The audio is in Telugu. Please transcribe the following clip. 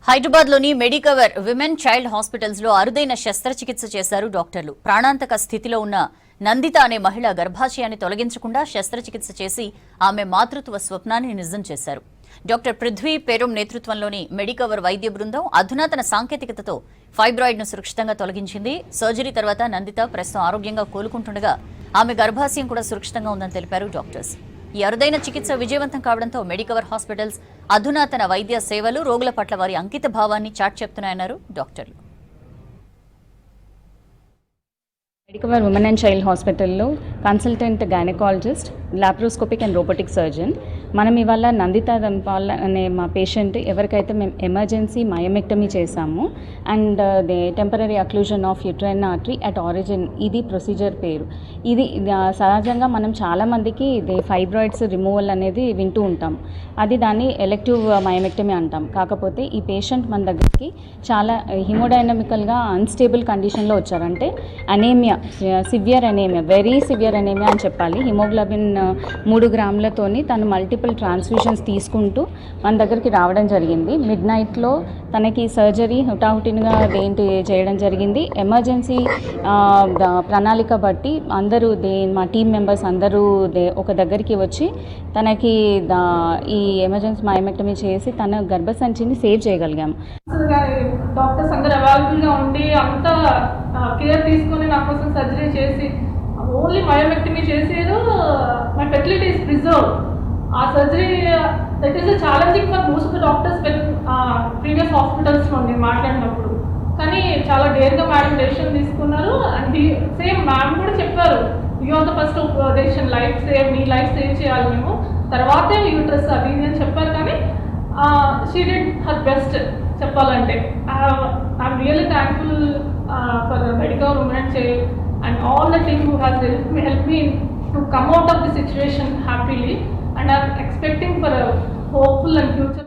హైదరాబాద్లోని మెడికవర్ విమెన్ చైల్డ్ హాస్పిటల్స్లో అరుదైన శస్త్రచికిత్స చేశారు డాక్టర్లు. ప్రాణాంతక స్థితిలో ఉన్న నందిత అనే మహిళ గర్భాశయాన్ని తొలగించకుండా శస్త్రచికిత్స చేసి ఆమె మాతృత్వ స్వప్నాన్ని నిజం చేశారు. డాక్టర్ పృథ్వీ పేరుం నేతృత్వంలోని మెడికవర్ వైద్య బృందం అధునాతన సాంకేతికతతో ఫైబ్రాయిడ్ను సురక్షితంగా తొలగించింది. సర్జరీ తర్వాత నందిత ప్రస్తుతం ఆరోగ్యంగా కోలుకుంటుండగా ఆమె గర్భాశయం కూడా సురక్షితంగా ఉందని తెలిపారు డాక్టర్స్. ఈ అరుదైన చికిత్స విజయవంతం కావడంతో మెడికవర్ హాస్పిటల్స్ అధునాతన వైద్య సేవలు, రోగుల పట్ల వారి అంకిత భావాన్ని చాటి చెప్తున్నాయన్నారు డాక్టర్లు. మెడికవర్ ఉమెన్ అండ్ చైల్డ్ హాస్పిటల్లో consultant gynaecologist, laparoscopic and robotic surgeon. మనం ఇవాళ నందిత దంపాల్ అనే మా పేషెంట్ ఎవరికైతే మేము ఎమర్జెన్సీ మయోమెక్టమీ చేశాము and the temporary occlusion of uterine artery at origin, ఇది ప్రొసీజర్ పేరు. ఇది సహజంగా మనం చాలామందికి ఇది ఫైబ్రాయిడ్స్ రిమూవల్ అనేది వింటూ ఉంటాం. అది దాన్ని ఎలెక్టివ్ మయోమెక్టమీ అంటాం. కాకపోతే ఈ పేషెంట్ మన దగ్గరికి చాలా హిమోడైనమికల్గా అన్స్టేబుల్ కండిషన్లో వచ్చారు. అంటే anaemia, severe anaemia, very severe anaemia అని చెప్పాలి. హిమోగ్లోబిన్ 3 గ్రాములతోని తను మల్టిపుల్ ట్రాన్స్ఫ్యూషన్స్ తీసుకుంటూ మన దగ్గరికి రావడం జరిగింది. మిడ్ నైట్లో తనకి సర్జరీ హుటాహుటిన్గా ఏంటి చేయడం జరిగింది. ఎమర్జెన్సీ ప్రణాళిక బట్టి అందరూ మా టీమ్ మెంబర్స్ అందరూ ఒక దగ్గరికి వచ్చి తనకి ఈ ఎమర్జెన్సీ మయోమెక్టమీ చేసి తన గర్భసంచిని సేవ్ చేయగలిగాము. డాక్టర్స్ అందరూ అవైలబుల్గా ఉండి అంతా కేర్ తీసుకొని నా కోసం సర్జరీ చేసి ఓన్లీ మయోమెక్టమీ చేసేదో మై ఫెర్టిలిటీ ఈస్ ప్రిజర్వ్. ఆ surgery that is a challenging for most of the doctors when previous హాస్పిటల్స్లో నేను మాట్లాడినప్పుడు. కానీ చాలా డేర్గా మేడం డెసిషన్ తీసుకున్నారు. అండ్ సేమ్ మ్యామ్ కూడా చెప్పారు, you are the first decision, life save, మీ లైఫ్ సేవ్ చేయాలి మేము, తర్వాతే యూట్రస్ అది ఇది అని చెప్పారు. కానీ షీ డిడ్ హర్ బెస్ట్ చెప్పాలంటే. I'm really thankful for Medicover women and child and all the team who has helped me to come out of the situation happily, and I'm expecting for a hopeful and future